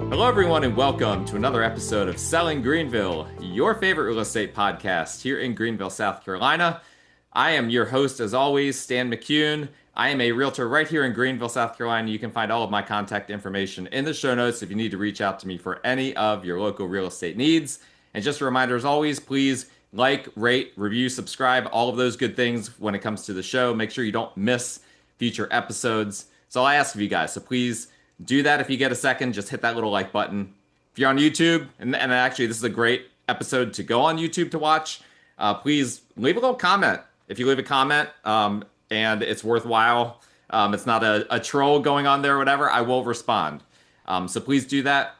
Hello, everyone, and welcome to another episode of Selling Greenville, your favorite real estate podcast here in Greenville, South Carolina. I am your host, as always, Stan McCune. I am a realtor right here in Greenville, South Carolina. You can find all of my contact information in the show notes if you need to reach out to me for any of your local real estate needs. And just a reminder, as always, please like, rate, review, subscribe, all of those good things when it comes to the show. Make sure you don't miss future episodes. That's all I ask of you guys. So please do that if you get a second. Just hit that little like button. If you're on YouTube, and actually this is a great episode to go on YouTube to watch, please leave a little comment. If you leave a comment and it's worthwhile, it's not a troll going on there or whatever, I will respond. So please do that.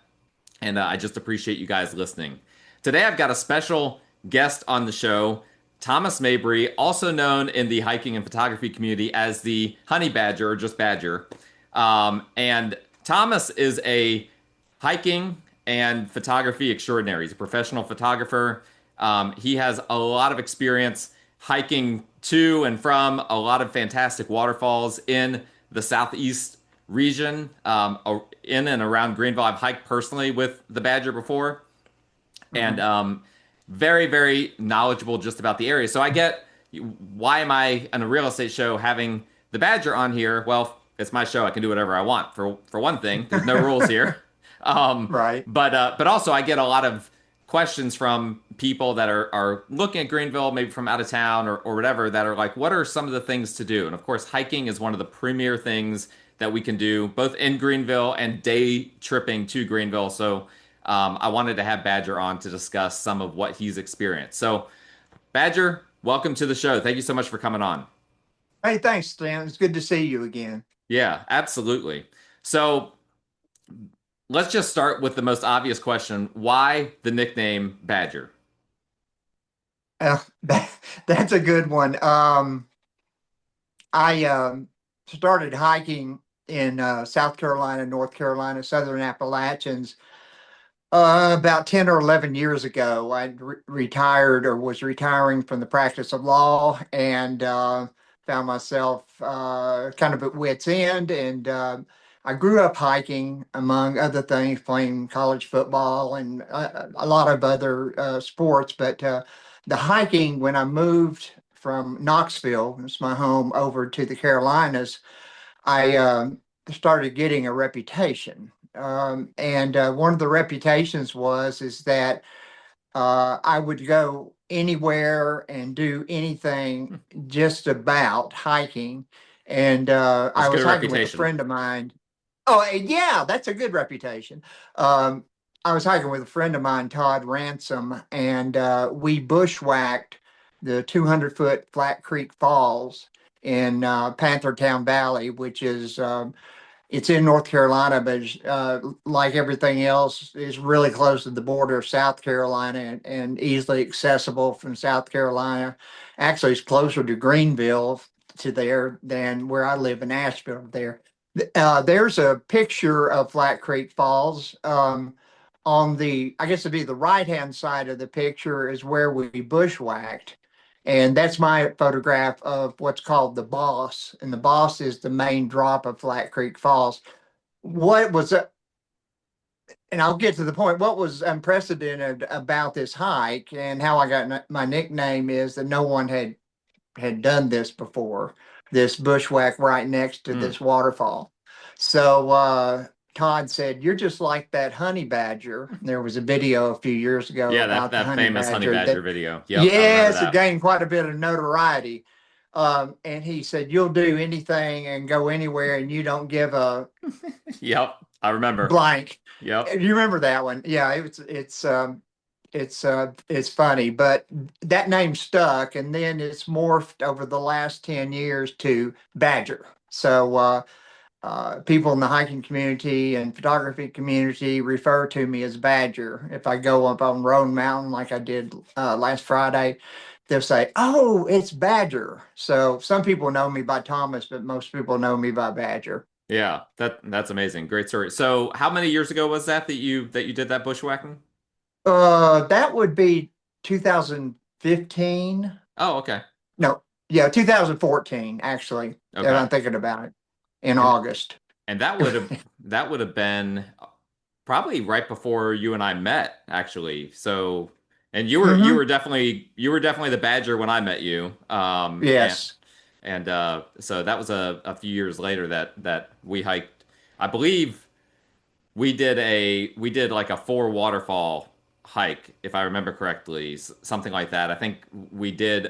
And I just appreciate you guys listening. Today I've got a special guest on the show, Thomas Mabry, also known in the hiking and photography community as the Honeybadger or just Badger. And Thomas is a hiking and photography extraordinary. He's a professional photographer. He has a lot of experience hiking to and from a lot of fantastic waterfalls in the southeast region, in and around Greenville. I've hiked personally with the Badger before, and very, very knowledgeable just about the area. So I get, why am I on a real estate show having the Badger on here? Well, it's my show. I can do whatever I want. For one thing, there's no rules here. Right. But also I get a lot of questions from people that are looking at Greenville, maybe from out of town or whatever, that are like, what are some of the things to do? And of course, hiking is one of the premier things that we can do, both in Greenville and day tripping to Greenville. So I wanted to have Badger on to discuss some of what he's experienced. So Badger, welcome to the show. Thank you so much for coming on. Hey, thanks, Stan. It's good to see you again. Yeah, absolutely. So let's just start with the most obvious question. Why the nickname Badger? That's a good one. I started hiking in South Carolina, North Carolina, Southern Appalachians about 10 or 11 years ago. I retired or was retiring from the practice of law and found myself kind of at wit's end. And I grew up hiking, among other things, playing college football and a lot of other sports. But the hiking, when I moved from Knoxville, it's my home, over to the Carolinas, I started getting a reputation. And one of the reputations is that I would go anywhere and do anything just about hiking. And That's I a was good hiking with a reputation. friend of mine. Oh, yeah, that's a good reputation. I was hiking with a friend of mine, Todd Ransom, and we bushwhacked the 200-foot Flat Creek Falls in Panthertown Valley, which is it's in North Carolina, but like everything else, is really close to the border of South Carolina and easily accessible from South Carolina. Actually, it's closer to Greenville to there than where I live in Asheville there. There's a picture of Flat Creek Falls. On the, I guess it'd be the right-hand side of the picture is where we bushwhacked. And that's my photograph of what's called the Boss. And the Boss is the main drop of Flat Creek Falls. What was, and I'll get to the point, what was unprecedented about this hike and how I got my nickname is that no one had done this before, this bushwhack right next to Hmm. this waterfall. So Todd said, "You're just like that honey badger." There was a video a few years ago Yeah, that, about the that honey famous Honey badger Badger that, video. Yep, I remember yes, it that. gained quite a bit of notoriety. And he said, "You'll do anything and go anywhere, and you don't give a Yep, I remember. blank." Yep. You remember that one? Yeah, it's funny, but that name stuck, and then it's morphed over the last 10 years to Badger. So people in the hiking community and photography community refer to me as Badger. If I go up on Roan Mountain like I did last Friday, they'll say, "Oh, it's Badger." So some people know me by Thomas, but most people know me by Badger. Yeah, that's amazing. Great story. So how many years ago was that you did that bushwhacking? That would be 2015. Oh, okay. No, yeah, 2014, actually, that Okay. I'm thinking about it in And August. and that would have been probably right before you and I met, actually. So, and Hmm. you were definitely the Badger when I met you. Yes. So that was a few years later that we hiked. I believe we did like a four waterfall hike, if I remember correctly, something like that. I think we did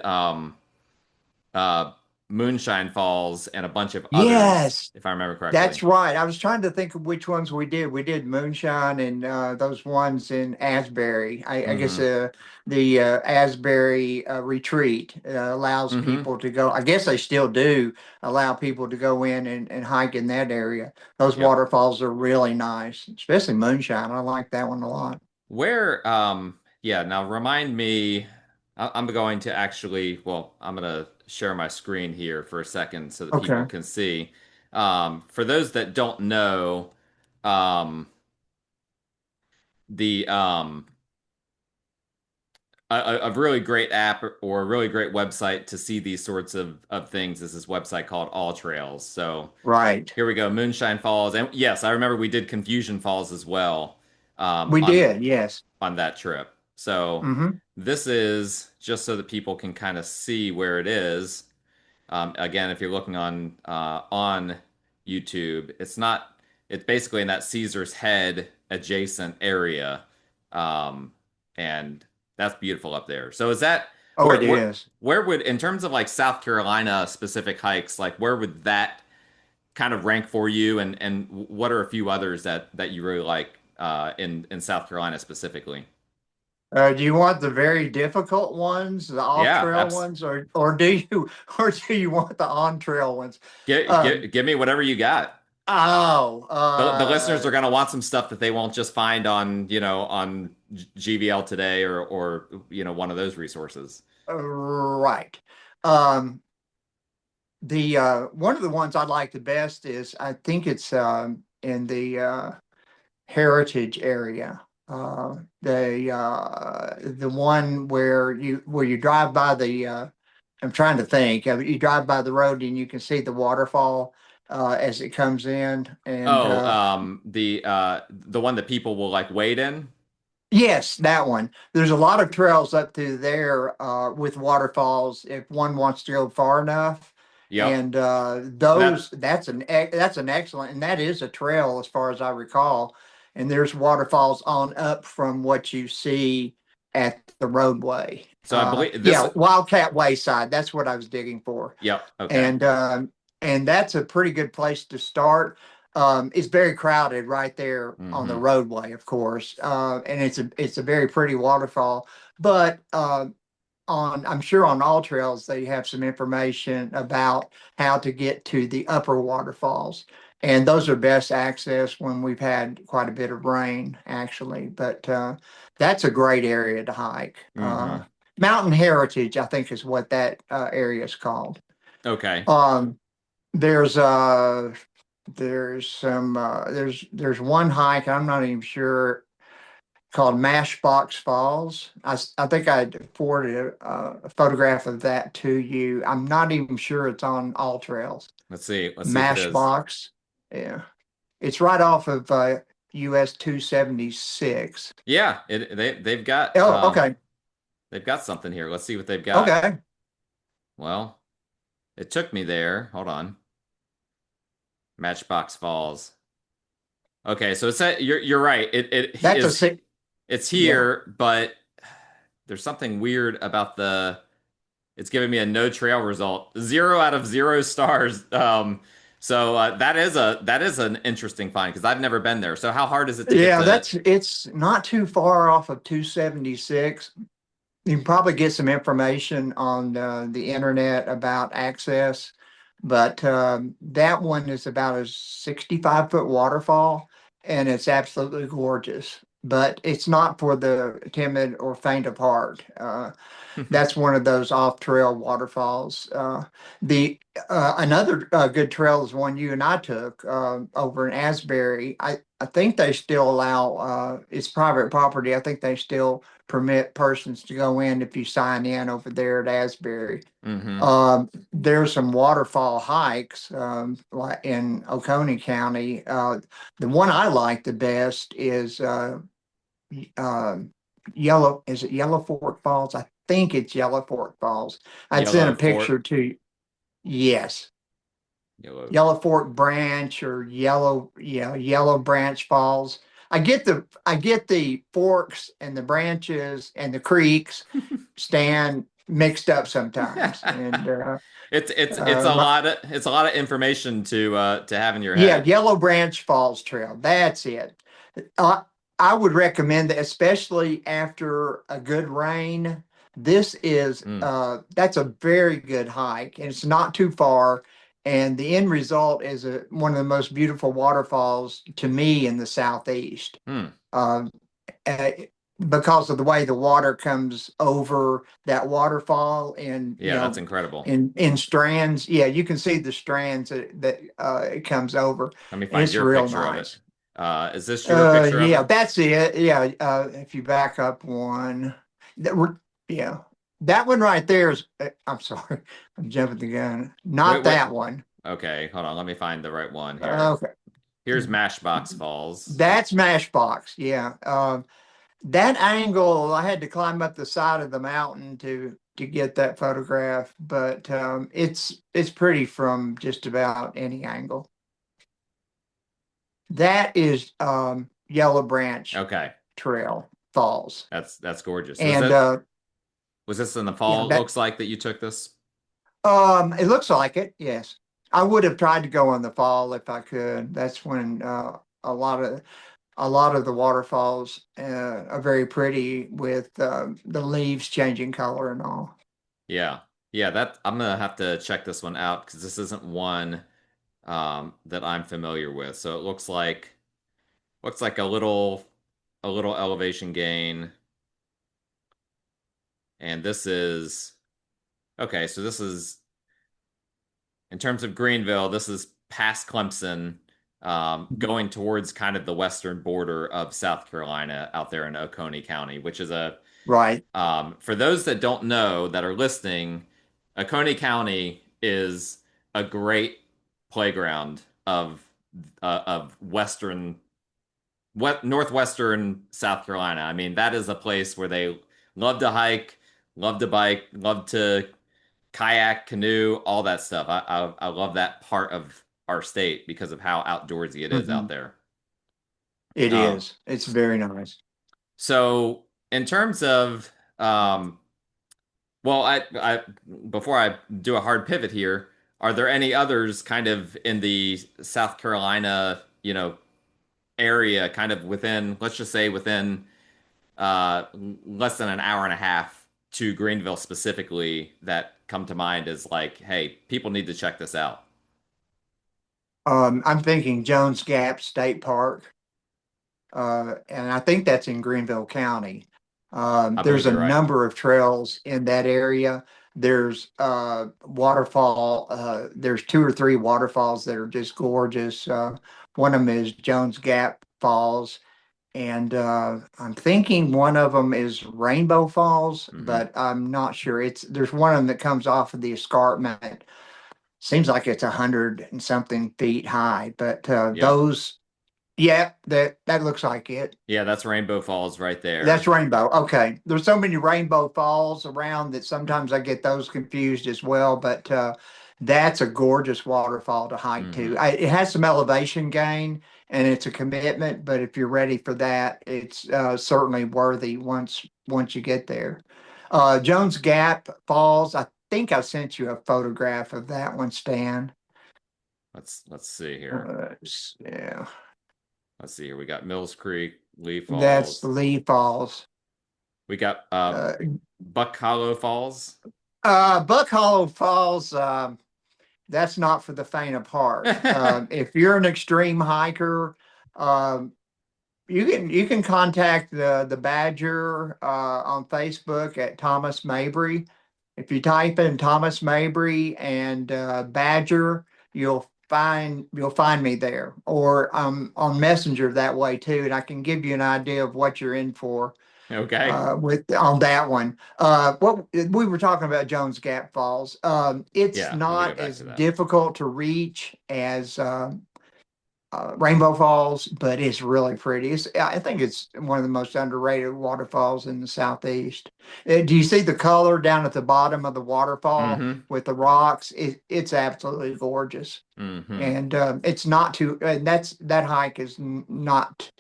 uh Moonshine Falls and a bunch of others, Yes. if I remember correctly. That's right. I was trying to think of which ones we did. We did Moonshine and those ones in Asbury. I guess Mm-hmm. the Asbury retreat allows Mm-hmm. people to go. I guess they still do allow people to go in and hike in that area. Those Yep. waterfalls are really nice, especially Moonshine. I like that one a lot. Where, yeah, now remind me, I'm going to actually, well, I'm going to share my screen here for a second so that people Okay. can see. For those that don't know, um, the a really great app or a really great website to see these sorts of things is this website called All Trails. So Right. here we go, Moonshine Falls, and yes, I remember we did Confusion Falls as well, We did. Yes. on that trip. So Hmm. this is just so that people can kind of see where it is. Again, if you're looking on YouTube, it's not. It's basically in that Caesar's Head adjacent area, um, and that's beautiful up there. So is that Oh, it is. where would in terms of like South Carolina specific hikes, like where would that kind of rank for you, and what are a few others that you really like in South Carolina specifically? Do you want the very difficult ones, the Yeah, off-trail ones, or do you or do you want the on-trail ones? Um, give me whatever you got. oh, The listeners are gonna want some stuff that they won't just find on, on GVL today or one of those resources. right. Um, the one of the ones I like the best is I think it's in the heritage area. The one where you drive by the I'm trying to think. You drive by the road and you can see the waterfall as it comes in. And Oh, the one that people will like wade in. yes, that one. There's a lot of trails up through there with waterfalls if one wants to go far enough. Yep. And That that's an excellent, and that is a trail as far as I recall. And there's waterfalls on up from what you see at the roadway. so I believe this. Yeah, Wildcat Wayside. That's what I was digging for. Yep. Okay. and um, and that's a pretty good place to start. It's very crowded right there on the Hmm. roadway, of course, and it's a very pretty waterfall. But on I'm sure on all trails they have some information about how to get to the upper waterfalls, and those are best accessed when we've had quite a bit of rain, actually. But that's a great area to hike. Hmm. Mountain Heritage, I think, is what that area is called. Okay. Um, there's there's one hike I'm not even sure called Mashbox Falls. I think I forwarded a photograph of that to you. I'm not even sure it's on all trails. Let's see. Let's see if it is. Mashbox, yeah, it's right off of US 276. Yeah. Oh, okay, They've got something here. Let's see what they've got. okay. Well, it took me there. Hold on. Matchbox Falls. Okay, so you're right. It That's a is six. it's Yeah, here, but there's something weird about it's giving me a no trail result. 0 out of 0 stars. So that is an interesting find because I've never been there. So how hard is it to get yeah. to? It's not too far off of 276. You can probably get some information on the internet about access, but that one is about a 65-foot waterfall, and it's absolutely gorgeous. But it's not for the timid or faint of heart. That's one of those off-trail waterfalls. The Another good trail is one you and I took over in Asbury. I think they still allow it's private property. I think they still permit persons to go in if you sign in over there at Asbury. Mm-hmm. There's some waterfall hikes like in Oconee County. The one I like the best is Yellow. Is it Yellow Fork Falls? I think it's Yellow Fork Falls. I'd sent Yellow a picture Fort. to. Yes, Yellow. Yellow Fork Branch or Yellow Branch Falls. I get the forks and the branches and the creeks stand mixed up sometimes. And It's a my, lot of information to have in your yeah, head. Yellow Branch Falls Trail. That's it. Uh, I would recommend that, especially after a good rain. This is Mm, that's a very good hike, and it's not too far. And the end result is one of the most beautiful waterfalls to me in the southeast. mm. Um, uh, because of the way the water comes over that waterfall, and Yeah, that's incredible. in strands. Yeah, you can see the strands that it comes over, Let me and find it's your real picture of it. nice. Is this your picture of Yeah, it? that's it. Yeah, if you back up one, yeah, that one right there is. I'm sorry, I'm jumping the gun. Not Wait. that one. Okay, hold on. Let me find the right one here. Okay, Here's Mashbox Falls. that's Mashbox. Yeah, that angle, I had to climb up the side of the mountain to get that photograph, but it's pretty from just about any angle. That is Yellow Branch Okay, Trail Falls. that's gorgeous. And Was this in the yeah, fall? It that looks like that you took this. it looks like it, yes. I would have tried to go in the fall if I could. That's when a lot of the waterfalls are very pretty with the leaves changing color and all. Yeah, yeah. That I'm gonna have to check this one out because this isn't one that I'm familiar with. So it looks like a little elevation gain, and this is okay. So this is in terms of Greenville. This is past Clemson, going towards kind of the western border of South Carolina out there in Oconee County, which is a Right. for those that don't know that are listening, Oconee County is a great playground of northwestern South Carolina. I mean, that is a place where they love to hike, love to bike, love to kayak, canoe, all that stuff. I love that part of our state because of how outdoorsy it is out Mhm. there. It Um, is. It's very nice. so in terms of well, I before I do a hard pivot here, are there any others kind of in the South Carolina, area, kind of within, let's just say within less than an hour and a half to Greenville specifically that come to mind as like, hey, people need to check this out? I'm thinking Jones Gap State Park, and I think that's in Greenville County. I There's believe a you're right. number of trails in that area. There's waterfall. There's two or three waterfalls that are just gorgeous. One of them is Jones Gap Falls, and I'm thinking one of them is Rainbow Falls, Hmm. but I'm not sure. There's one of them that comes off of the escarpment. Seems like it's 100 and something feet high, but Yep. yeah, that looks like it. Yeah, that's Rainbow Falls right That's there. Rainbow. Okay. There's so many Rainbow Falls around that sometimes I get those confused as well, but that's a gorgeous waterfall to hike to. Hmm. It has some elevation gain and it's a commitment, but if you're ready for that, it's certainly worthy once you get there. Jones Gap Falls, I think I sent you a photograph of that one, Stan. Let's see here. Yeah, Let's see here. We got Mills Creek, Lee that's Falls. Lee Falls. We got Uh, Buck Hollow Falls. Buck Hollow Falls, that's not for the faint of heart. If you're an extreme hiker, um, you can contact the Badger on Facebook at Thomas Mabry. If you type in Thomas Mabry and Badger, you'll find me there, or on Messenger that way too, and I can give you an idea of what you're in for. Okay. with on that one. What we were talking about Jones Gap Falls. It's Yeah, let me go not back as to that. difficult to reach as Rainbow Falls, but it's really pretty. I think it's one of the most underrated waterfalls in the Southeast. Do you see the color down at the bottom of the waterfall Mm-hmm. with the rocks? It's absolutely gorgeous, Mm-hmm. and it's not too. And that hike is not,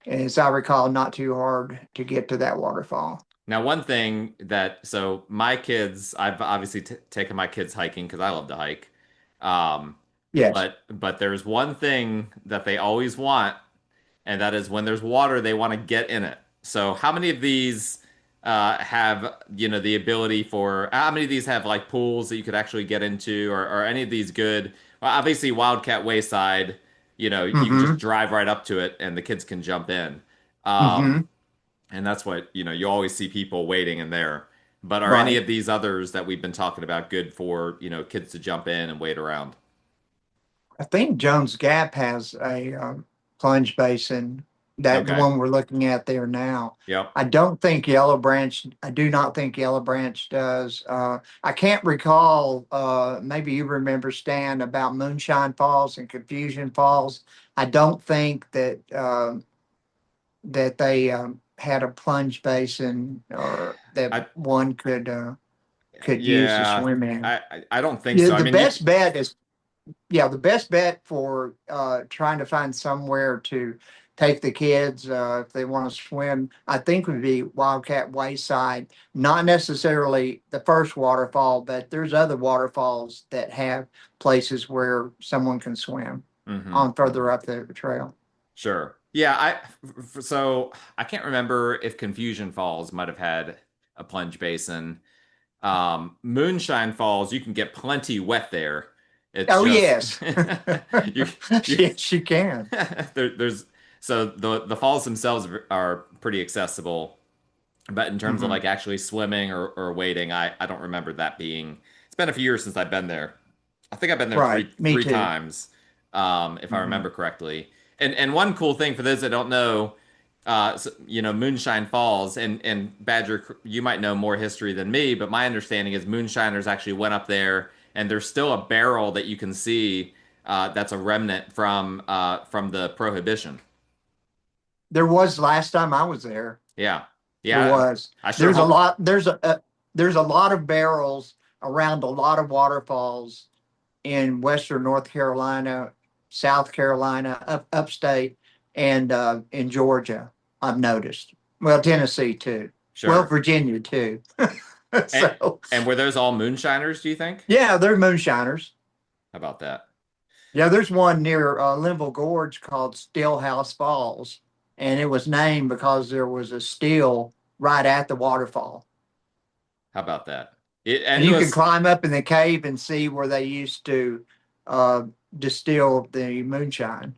as I recall, not too hard to get to that waterfall. Now, one thing that so my kids, I've obviously taken my kids hiking because I love to hike. Um, Yes. but there's one thing that they always want, and that is when there's water, they want to get in it. So, how many of these have the ability for? How many of these have like pools that you could actually get into, or any of these good? Well, obviously, Wildcat Wayside, you can just Mm-hmm. drive right up to it, and the kids can jump in. Um, Mm-hmm. and that's what, you always see people waiting in there. But are any Right. of these others that we've been talking about good for, kids to jump in and wait around? I think Jones Gap has a plunge basin. That the Okay. one we're looking at there now. Yep. I do not think Yellow Branch does. I can't recall. Maybe you remember, Stan, about Moonshine Falls and Confusion Falls. I don't think that they had a plunge basin or that I one could use to yeah. swim in. I don't think Yeah, so. I the mean, best bet is yeah, the best bet for trying to find somewhere to take the kids if they want to swim, I think would be Wildcat Wayside. Not necessarily the first waterfall, but there's other waterfalls that have places where someone can swim hmm on further up the trail. Sure. Yeah, so I can't remember if Confusion Falls might have had a plunge basin. Moonshine Falls, you can get plenty wet there. It's Oh just yes, you you yes, you can. there's so the falls themselves are pretty accessible, but in terms of Hmm. like actually swimming or wading, I don't remember that being. It's been a few years since I've been there. I think I've been there Right, three me three too. times, if I Hmm. remember correctly. And one cool thing for those that don't know, Moonshine Falls and Badger, you might know more history than me, but my understanding is moonshiners actually went up there, and there's still a barrel that you can see that's a remnant from the Prohibition. There was last time I was there. Yeah, There yeah. was. I sure There's a hope. lot. There's a lot of barrels around a lot of waterfalls in Western North Carolina, South Carolina, upstate, and in Georgia. I've noticed. Well, Tennessee too. Well, Sure. Virginia too. And, So and were those all moonshiners, do you think? yeah, they're moonshiners. How about that? Yeah, there's one near Linville Gorge called Stillhouse Falls, and it was named because there was a still right at the waterfall. How about that? And And it you can was climb up in the cave and see where they used to uh, distill the moonshine.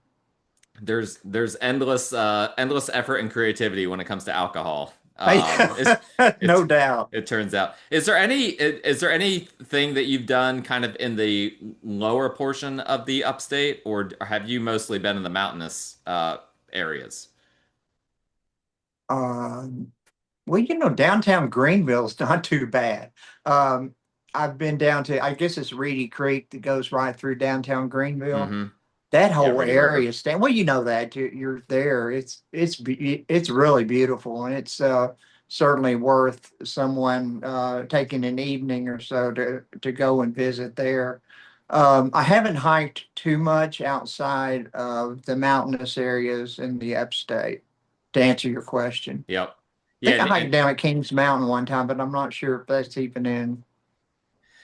there's endless effort and creativity when it comes to alcohol. Hey, It's no doubt. it turns out. Is there anything that you've done kind of in the lower portion of the upstate, or have you mostly been in the mountainous areas? Um, well, downtown Greenville's not too bad. Um, I've been down to, I guess it's Reedy Creek that goes right through downtown Greenville. Mm-hmm. That Yeah, whole Reedy area, River. Stan. Well, you know that you're there. It's really beautiful, and it's certainly worth someone taking an evening or so to go and visit there. I haven't hiked too much outside of the mountainous areas in the upstate. To answer your question, Yep. I Yeah, think I hiked and down at Kings Mountain one time, but I'm not sure if that's even in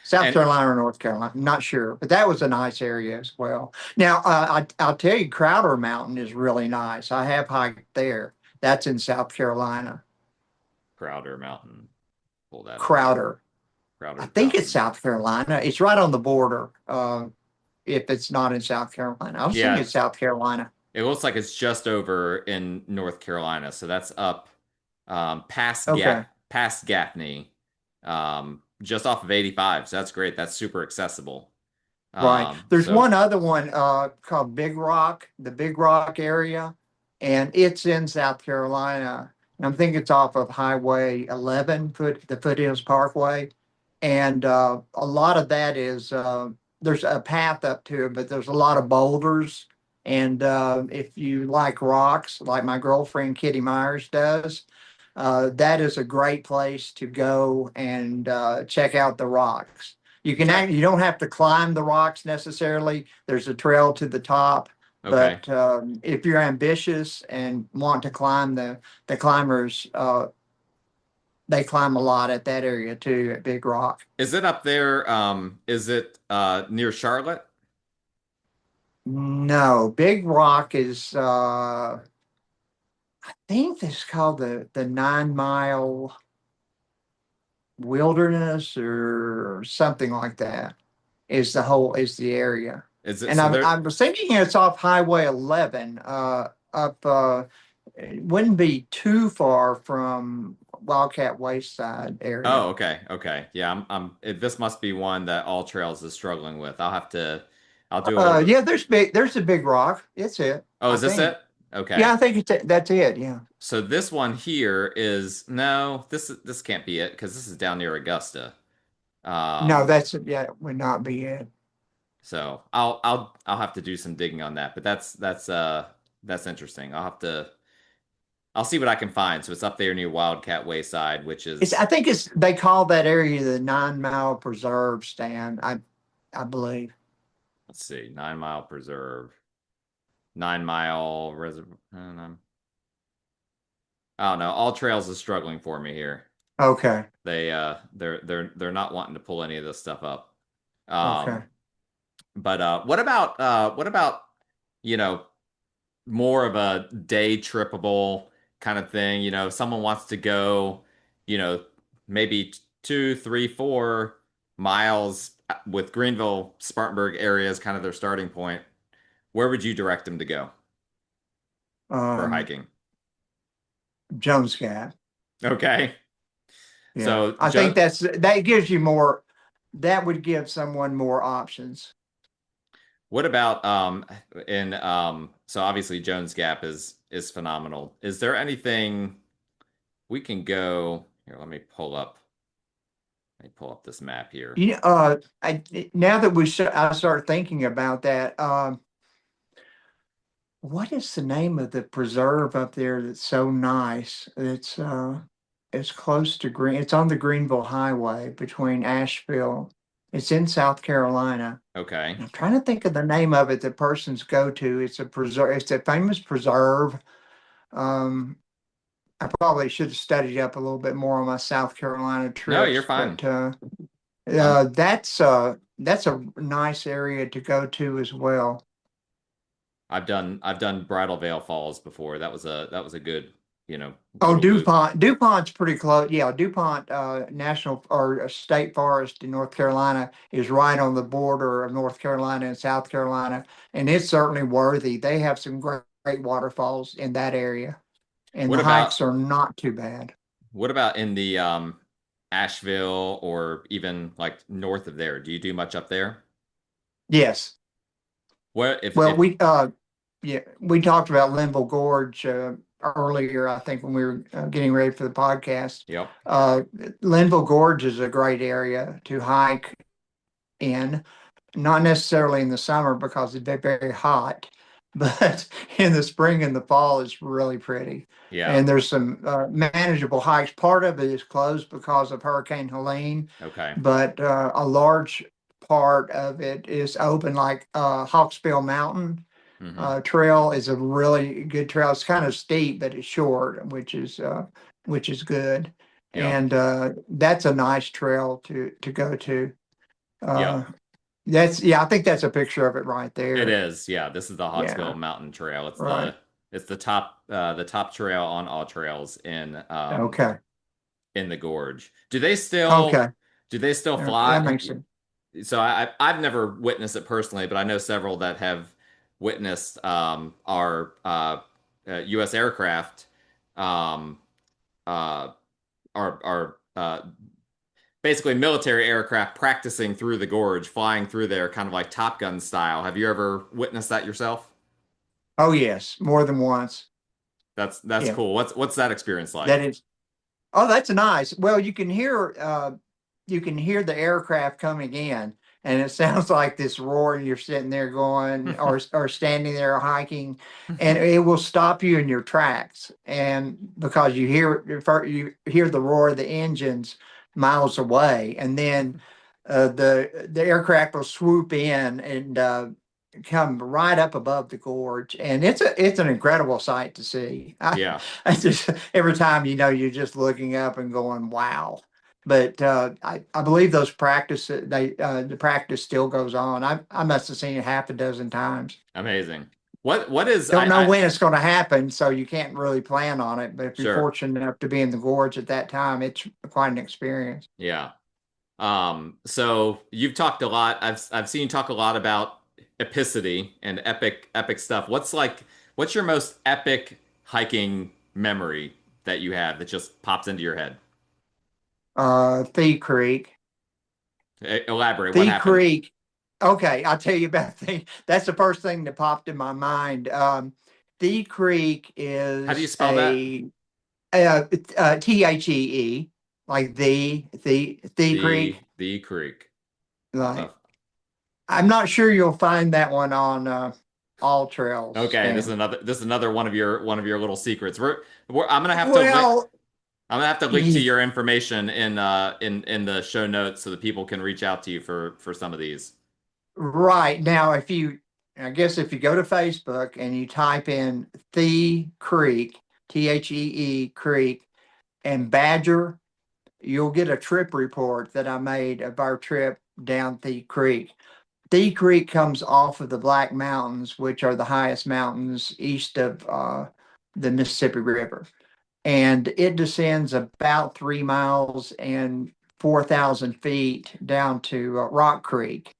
South and Carolina or North Carolina. I'm not sure, but that was a nice area as well. Now, I'll tell you, Crowder Mountain is really nice. I have hiked there. That's in South Carolina. Crowder Mountain. Pull that up. Crowder. I Crowder think it's Mountain. South Carolina. It's right on the border. If it's not in South Carolina, I was thinking Yeah, it's South Carolina. it looks like it's just over in North Carolina, so that's up Okay, past Gaffney, just off of 85. So that's great. That's super accessible. right. There's So one other one called Big Rock, the Big Rock area, and it's in South Carolina. and I'm thinking it's off of Highway 11, the Foothills Parkway. And a lot of that is there's a path up to it, but there's a lot of boulders. And if you like rocks, like my girlfriend Kitty Myers does, that is a great place to go and check out the rocks. Okay. You don't have to climb the rocks necessarily. There's a trail to the top, Okay. but if you're ambitious and want to climb, the climbers they climb a lot at that area too at Big Rock. Is it up there? Is it near Charlotte? No, Big Rock is I think it's called the 9 Mile Wilderness or something like that. Is the area. Is it And so there? I was thinking it's off Highway 11, up, it wouldn't be too far from Wildcat Wayside area. Oh, okay, okay. Yeah, this must be one that All Trails is struggling with. I'll do a little bit. Yeah, there's a Big Rock. It's it, Oh, I is this think. it? Okay. Yeah, I think that's it. Yeah. So this one here is no, this can't be it because this is down near Augusta. No, Um, yeah, it would not be it. so I'll have to do some digging on that, but that's interesting. I'll see what I can find. So it's up there near Wildcat Wayside, which I is think they call that area the 9 Mile Preserve stand. I believe. let's see, 9 Mile Preserve, 9 Mile Reservoir. Oh no, All Trails is struggling for me here. Okay. They're not wanting to pull any of this stuff up. Okay. Um, but what about you know more of a day trippable kind of thing? If someone wants to go, you know, maybe 2, 3, 4 miles with Greenville, Spartanburg area is kind of their starting point. Where would you direct them to go for Um, hiking? Jones Gap. Okay. Yeah. So I think that gives you more, that would give someone more options. what about in so obviously Jones Gap is phenomenal. Is there anything we can go here? Let me pull up this map here. I now that I start thinking about that, what is the name of the preserve up there that's so nice? It's close to it's on the Greenville Highway between Asheville. It's in South Carolina. Okay. I'm trying to think of the name of it that persons go to. It's a preserve, it's a famous preserve. Um, I probably should have studied up a little bit more on my South Carolina No, you're trips, fine. but I'm that's a nice area to go to as well. I've done Bridal Veil Falls before. That was a good, Oh, little loop. DuPont's pretty close. Yeah, DuPont National or State Forest in North Carolina is right on the border of North Carolina and South Carolina, and it's certainly worthy. They have some great waterfalls in that area, and What the about hikes are not too bad. what about in the Asheville or even like north of there? Do you do much up there? Yes. What if Well, if we talked about Linville Gorge earlier, I think, when we were getting ready for the podcast. Yep. Uh, Linville Gorge is a great area to hike in, not necessarily in the summer because it's very hot, but in the spring and the fall, it's really pretty. Yeah. And there's some manageable hikes. Part of it is closed because of Hurricane Helene, Okay. but a large part of it is open, like Hawksbill Mountain Hmm. trail is a really good trail. It's kind of steep, but it's short, which is good. Yep. And that's a nice trail to go to. Uh, Yep. I think that's a picture of it right It there. is. Yeah, this is the Hawksbill Yeah, Mountain Trail. It's right. the top trail on all trails Okay. in the gorge. Do they still That fly? makes sense. So I've never witnessed it personally, but I know several that have witnessed our U.S. aircraft um, uh, our basically military aircraft practicing through the gorge, flying through there, kind of like Top Gun style. Have you ever witnessed that yourself? Oh yes, more than once. That's Yeah, cool. What's that experience like? that is. Oh, that's nice. Well, you can hear the aircraft coming in, and it sounds like this roar. And you're sitting there going, or standing there hiking, and it will stop you in your tracks. And because you hear the roar of the engines miles away, and then the aircraft will swoop in and come right up above the gorge, and it's an incredible sight to see. Yeah. I just every time you're just looking up and going, wow. But I believe those the practice still goes on. I must have seen it half a dozen times. Amazing. What is Don't know I when it's going to happen, so you can't really plan on it. But if you're sure. fortunate enough to be in the gorge at that time, it's quite an experience. Yeah. So you've talked a lot. I've seen you talk a lot about epicity and epic stuff. What's your most epic hiking memory that you have that just pops into your head? Thea Creek. Elaborate. What Thea happened? Creek. Okay, I'll tell you about Thea. That's the first thing that popped in my mind. Thea Creek How do you is spell that? Thee, like the Creek. The Creek. I don't know. Like I'm not sure you'll find that one on all trails, Okay, Stan. this is another one of your little secrets. I'm gonna have to link Well, I'm gonna have to link to ye- your information in the show notes so that people can reach out to you for some of these. right now, I guess if you go to Facebook and you type in Thee Creek, Creek, and Badger, you'll get a trip report that I made of our trip down Thea Creek. Thea Creek comes off of the Black Mountains, which are the highest mountains east of the Mississippi River. And it descends about 3 miles and 4,000 feet down to Rock Creek.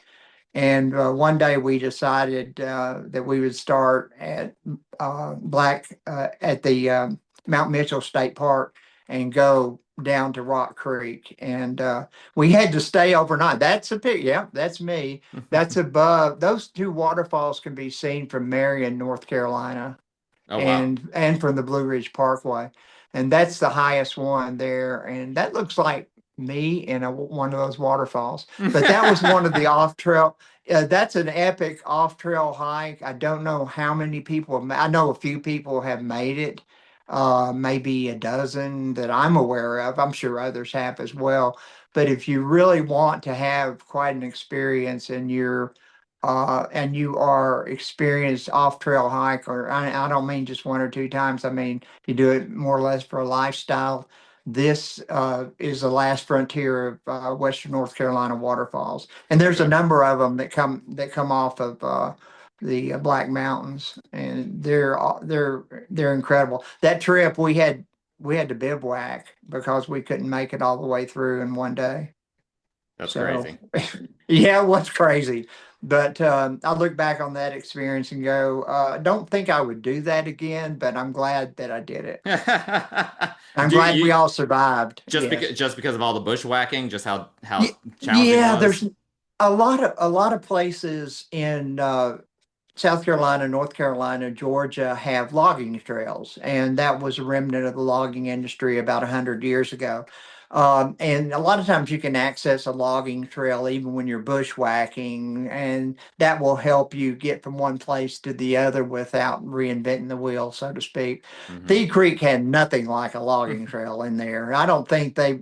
And one day we decided that we would start at the Mount Mitchell State Park and go down to Rock Creek. And we had to stay overnight. Yeah, that's me. That's above. Those two waterfalls can be seen from Marion, North Carolina, Oh wow. and from the Blue Ridge Parkway. And that's the highest one there. And that looks like me in one of those waterfalls. But that was one of the off trail. That's an epic off trail hike. I don't know how many people I know a few people have made it, maybe a dozen that I'm aware of. I'm sure others have as well. But if you really want to have quite an experience and you are experienced off trail hike, or I don't mean just one or two times. I mean, you do it more or less for a lifestyle. This is the last frontier of Western North Carolina waterfalls, and there's a Okay. number of them that come off of the Black Mountains, and they're incredible. That trip we had to bivouac because we couldn't make it all the way through in one day. That's So, crazy. yeah, it was crazy. But I look back on that experience and go, don't think I would do that again, but I'm glad that I did it. I'm Do glad we you all survived. Yes. just because of all the bushwhacking, just how challenging it Yeah, was? there's a lot of places in South Carolina, North Carolina, Georgia have logging trails, and that was a remnant of the logging industry about 100 years ago. And a lot of times you can access a logging trail even when you're bushwhacking, and that will help you get from one place to the other without reinventing the wheel, so to speak. Hmm. Thea Creek had nothing like a logging trail in there. I don't think they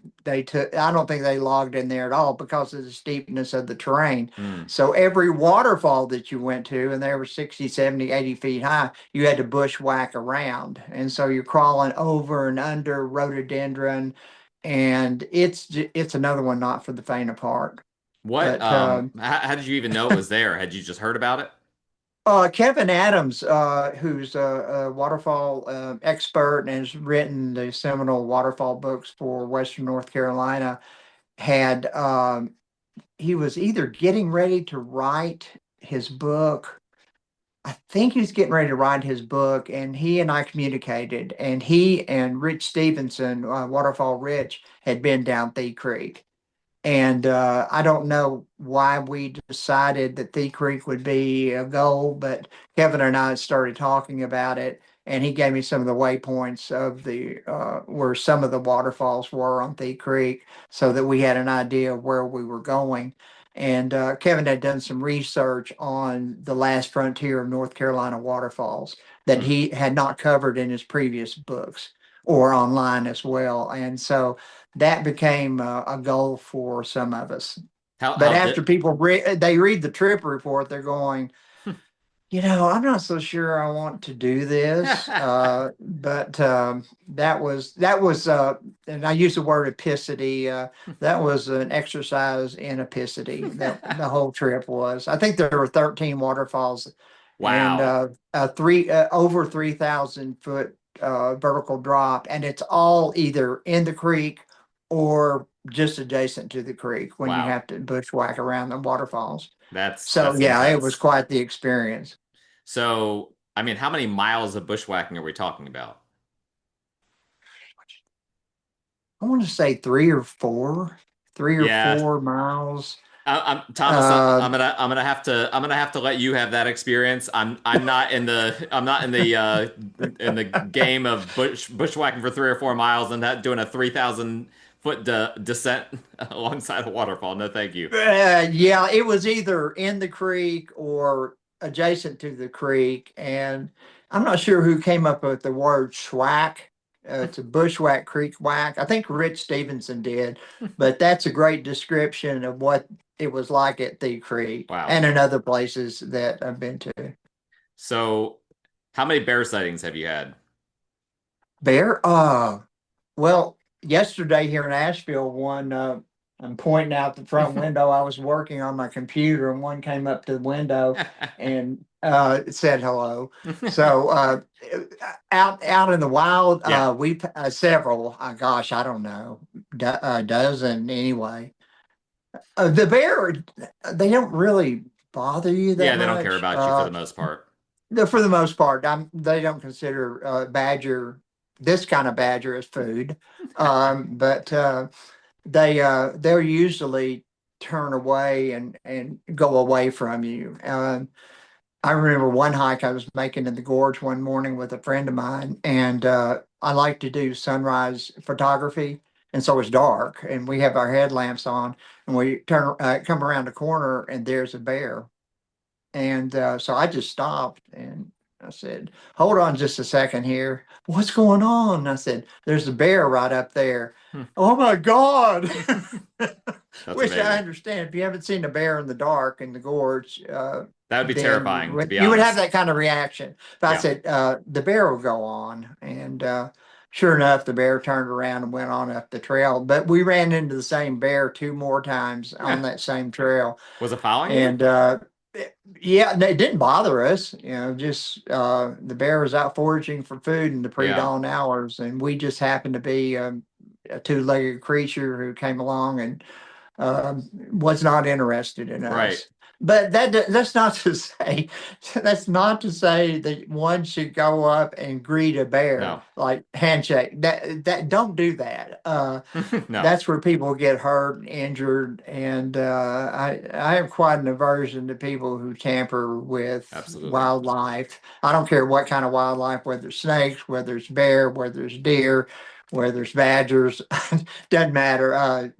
logged in there at all because of the steepness of the terrain. Mm. So every waterfall that you went to, and they were 60, 70, 80 feet high, you had to bushwhack around. And so you're crawling over and under rhododendron, and it's another one not for the faint of heart. What But how did you even know it was there? Had you just heard about it? Kevin Adams, who's a waterfall expert and has written the seminal waterfall books for Western North Carolina, had he was either getting ready to write his book. I think he's getting ready to write his book, and he and I communicated, and he and Rich Stevenson, Waterfall Rich, had been down Thea Creek. And I don't know why we decided that Thief Creek would be a goal, but Kevin and I started talking about it, and he gave me some of the waypoints of the where some of the waterfalls were on Thief Creek, so that we had an idea of where we were going. And Kevin had done some research on the last frontier of North Carolina waterfalls that Hmm. he had not covered in his previous books or online as well. And so that became a goal for some of us. But How after did? people they read the trip report, they're going, I'm not so sure I want to do this. But that was, and I use the word epicity. That was an exercise in epicity. That the whole trip was. I think there were 13 waterfalls, and Wow. three over 3,000 foot vertical drop, and it's all either in the creek or just adjacent to the creek when you Wow. have to bushwhack around the waterfalls. So That's yeah, it was intense. quite the experience. So, I mean, how many miles of bushwhacking are we talking about? I want to say three or Yeah, 4 miles. I'm Thomas. Uh, I'm gonna have to let you have that experience. I'm not in the in the game of bushwhacking for 3 or 4 miles and that doing a 3,000 foot descent alongside a waterfall. No, thank you. yeah, it was either in the creek or adjacent to the creek, and I'm not sure who came up with the word schwack. It's a bushwhack, creek whack. I think Rich Stevenson did, but that's a great description of what it was like at the creek Wow. and in other places that I've been to. So, how many bear sightings have you had? Bear? Well, yesterday here in Asheville, one I'm pointing out the front window. I was working on my computer, and one came up to the window and said hello. So out in the wild, Yeah. we several. Gosh, I don't know, a dozen anyway. The bear, they don't really bother you Yeah, that they don't care much. about you for the most part. For the most part, they don't consider badger this kind of badger as food, but they'll usually turn away and go away from you. I remember one hike I was making in the gorge one morning with a friend of mine, and I like to do sunrise photography, and so it's dark, and we have our headlamps on, and we come around the corner, and there's a bear. And so I just stopped and I said, "Hold on just a second here. What's going on?" I said, "There's a bear right up there." Oh my God. That's Which I amazing. understand. If you haven't seen a bear in the dark in the gorge, That would be then terrifying, to be you would have honest. that kind of reaction. But I Yeah. said, the bear will go on. And sure enough, the bear turned around and went on up the trail. But we ran into the same bear two more times on that same trail. Was it following you? And yeah, it didn't bother us. Just the bear was out foraging for food in the Yeah. pre-dawn hours, and we just happened to be a two-legged creature who came along and was not interested in Right. us. But that's not to say that's not to say that one should go up and greet a bear No. like handshake. That don't do that. No. That's where people get hurt and injured, and I have quite an aversion to people who tamper with Absolutely. wildlife. I don't care what kind of wildlife, whether it's snakes, whether it's bear, whether it's deer, whether it's badgers, doesn't matter.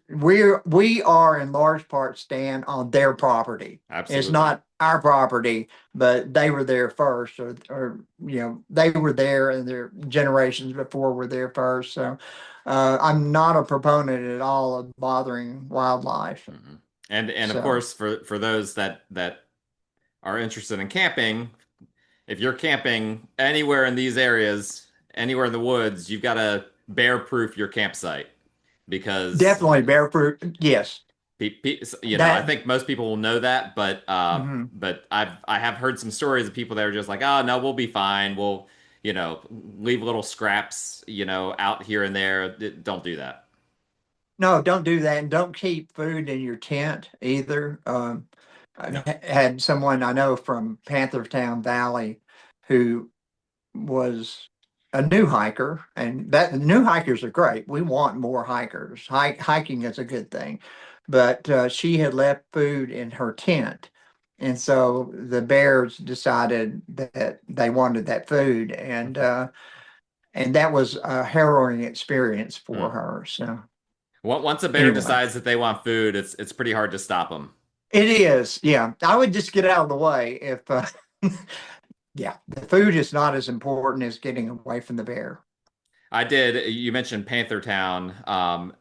We are in large part stand on their property. It's Absolutely. not our property, but they were there first, or they were there, and their generations before were there first. So I'm not a proponent at all of bothering wildlife. Mhm. And of So course, for those that are interested in camping, if you're camping anywhere in these areas, anywhere in the woods, you've got to bear proof your campsite because definitely bear fruit. Yes, I that. think most people will know that, Mhm. but I have heard some stories of people that are just like, oh no, we'll be fine. We'll, you know, leave little scraps, out here and there. Don't do that. No, don't do that, and don't keep food in your tent either. No. Had someone I know from Panthertown Valley who was a new hiker, and that new hikers are great. We want more hikers. Hiking is a good thing, but she had left food in her tent, and so the bears decided that they wanted that food, and that was a harrowing experience for Hmm. her. So Once a bear anyway, decides that they want food, it's pretty hard to stop them. it is. Yeah, I would just get out of the way if. Yeah, the food is not as important as getting away from the bear. I did. You mentioned Panther Town.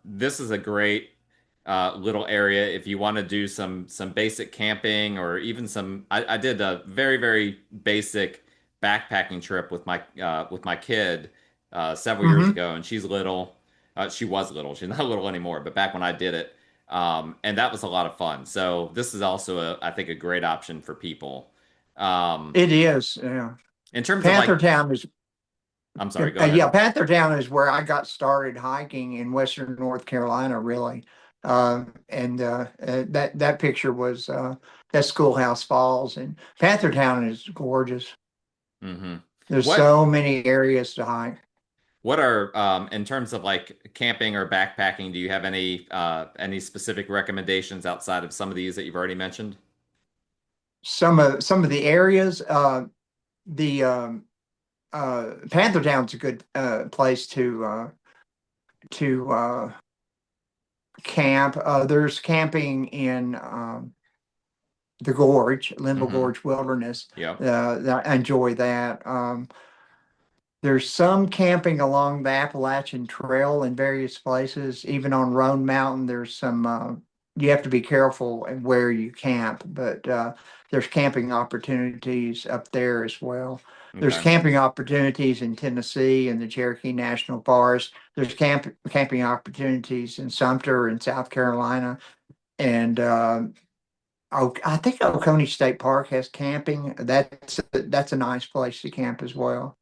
This is a great little area if you want to do some basic camping or even some. I did a very basic backpacking trip with my kid several years Hmm. ago, and she's little. She was little. She's not little anymore, but back when I did it, and that was a lot of fun. So this is also I think a great option for people. Um, It is. Yeah. in terms of like, Panther Town is I'm sorry, go yeah, ahead. Panther Town is where I got started hiking in Western North Carolina, really. And that picture was that Schoolhouse Falls, and Panther Town is gorgeous. Hmm. There's What so many areas to hike. What are in terms of like camping or backpacking, do you have any specific recommendations outside of some of these that you've already mentioned? Some of the areas, the Panther Town's a good place to camp. There's camping in the gorge, Linville Hmm. Gorge Wilderness. Yep. I enjoy that. There's some camping along the Appalachian Trail in various places. Even on Roan Mountain, there's some. You have to be careful where you camp, but there's camping opportunities up there as well. There's Okay. camping opportunities in Tennessee and the Cherokee National Forest. There's camping opportunities in Sumter in South Carolina, and I think Oconee State Park has camping. That's a nice place to camp as well.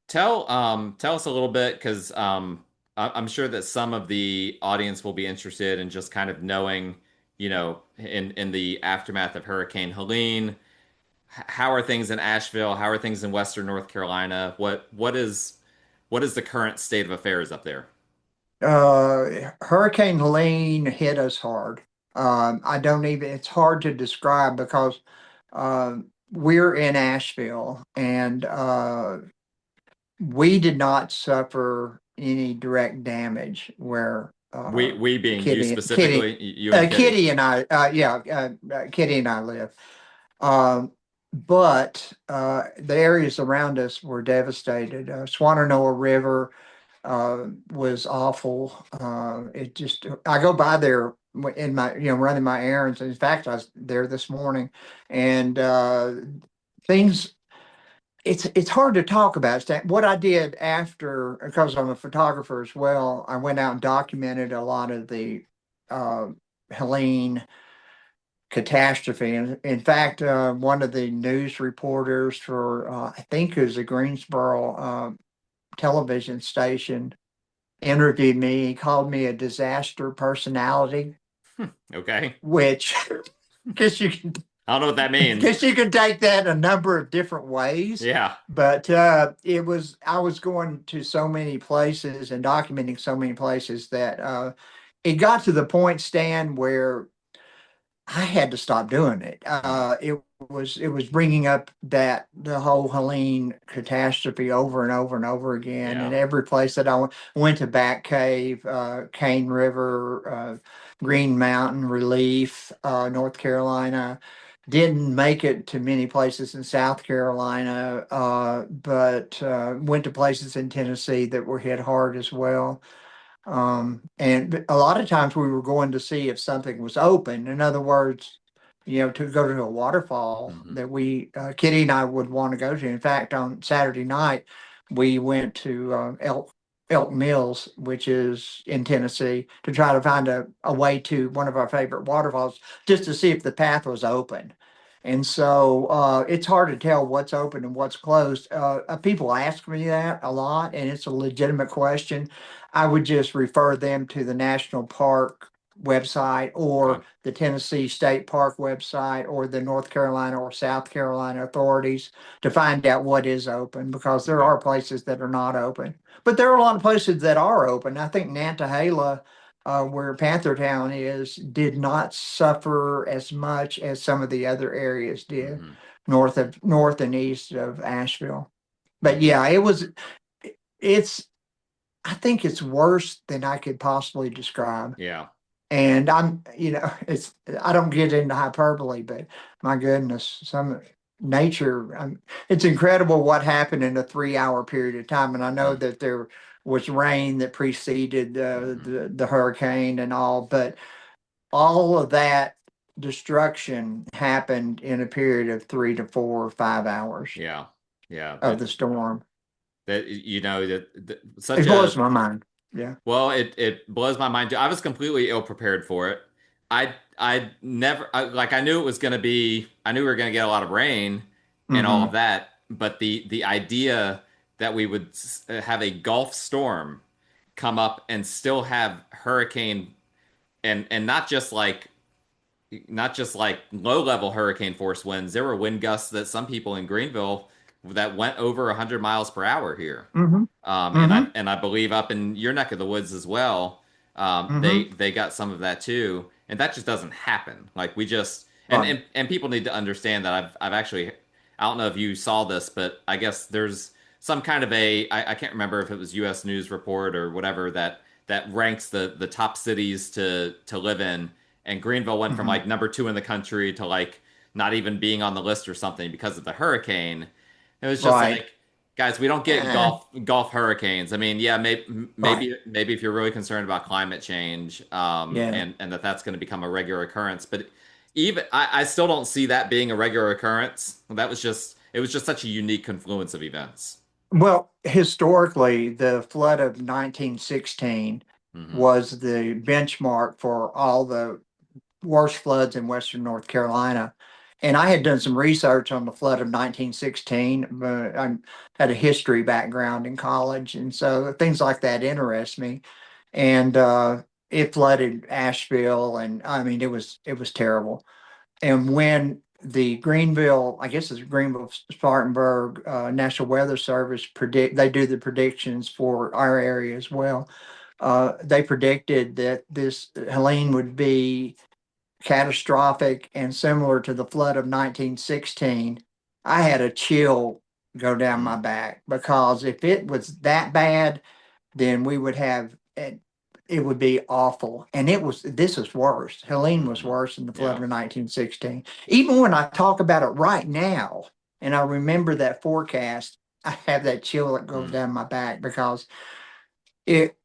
Tell us a little bit because I'm sure that some of the audience will be interested in just kind of knowing, in the aftermath of Hurricane Helene, how are things in Asheville? How are things in Western North Carolina? What is the current state of affairs up there? Hurricane Helene hit us hard. I don't even, it's hard to describe because we're in Asheville and we did not suffer any direct damage where We being you specifically, you and Kitty. Kitty and I, Kitty and I live. Um, but the areas around us were devastated. Swannanoa River was awful. It just, I go by there in my, running my errands. In fact, I was there this morning, and things. It's hard to talk about. What I did after, because I'm a photographer as well, I went out and documented a lot of the uh, Helene catastrophe. And in fact, one of the news reporters for, I think it was a Greensboro television station, interviewed me. He called me a disaster personality, Okay. which guess you can I don't know what that means. guess you can take that a number of different ways. Yeah. But I was going to so many places and documenting so many places that it got to the point, Stan, where I had to stop doing it. Hmm. It was bringing up that the whole Helene catastrophe over and over and over again, Yeah. and every place that I went to Bat Cave, Cane River, Green Mountain Relief, North Carolina. Didn't make it to many places in South Carolina, but went to places in Tennessee that were hit hard as well. And a lot of times we were going to see if something was open. In other words, to go to a waterfall Hmm. that Kitty and I would want to go to. In fact, on Saturday night, we went to Elk Mills, which is in Tennessee, to try to find a way to one of our favorite waterfalls just to see if the path was open. And so it's hard to tell what's open and what's closed. People ask me that a lot, and it's a legitimate question. I would just refer them to the national park website or Okay. the Tennessee State Park website or the North Carolina or South Carolina authorities to find out what is open, because there Okay. are places that are not open. But there are a lot of places that are open. I think Nantahala, where Panther Town is, did not suffer as much as some of the other areas did, Hmm. north and east of Asheville. But Hmm. yeah, it's I think it's worse than I could possibly describe. Yeah. And it's, I don't get into hyperbole, but my goodness, some nature, it's incredible what happened in a 3 hour period of time. And I know Mm. that there was rain that preceded Hmm. the hurricane and all, but all of that destruction happened in a period of 3 to 4 or 5 hours Yeah. Yeah. of the storm. That It such blows a my mind. Yeah. well, it blows my mind too. I was completely ill prepared for it. I never like I knew it was going to be. I knew we were going to get a lot of rain and all of Hmm. that, but the idea that we would have a Gulf storm come up and still have hurricane and not just like low level hurricane force winds. There were wind gusts that some people in Greenville that went over 100 miles per hour here. Hmm. And Hmm. I believe up in your neck of the woods as well. Hmm. They got some of that too, and that just doesn't happen. Like we just Right. and people need to understand that I've actually I don't know if you saw this, but I guess there's some kind of I can't remember if it was U.S. News Report or whatever that ranks the top cities to live in, and Greenville went from Hmm. like number 2 in the country to like not even being on the list or something because of the hurricane. It was just Right. like, guys, we don't get Eh, golf hurricanes. I mean, yeah, right. maybe if you're really concerned about climate change, Yeah. and that's going to become a regular occurrence, but even I still don't see that being a regular occurrence. It was just such a unique confluence of events. Well, historically, the flood of 1916 Hmm. was the benchmark for all the worst floods in Western North Carolina. And I had done some research on the flood of 1916. I had a history background in college, and so things like that interest me. And it flooded Asheville, and I mean, it was terrible. And when the Greenville, I guess it's Greenville Spartanburg National Weather Service they do the predictions for our area as well. They predicted that this Helene would be catastrophic and similar to the flood of 1916. I had a chill go down my Mm. back, because if it was that bad, then we would have it would be awful. And this is worse. Helene was Hmm. worse than the flood Yeah. of 1916. Even when I talk about it right now and I remember that forecast, I have that chill that goes Mm. down my back, because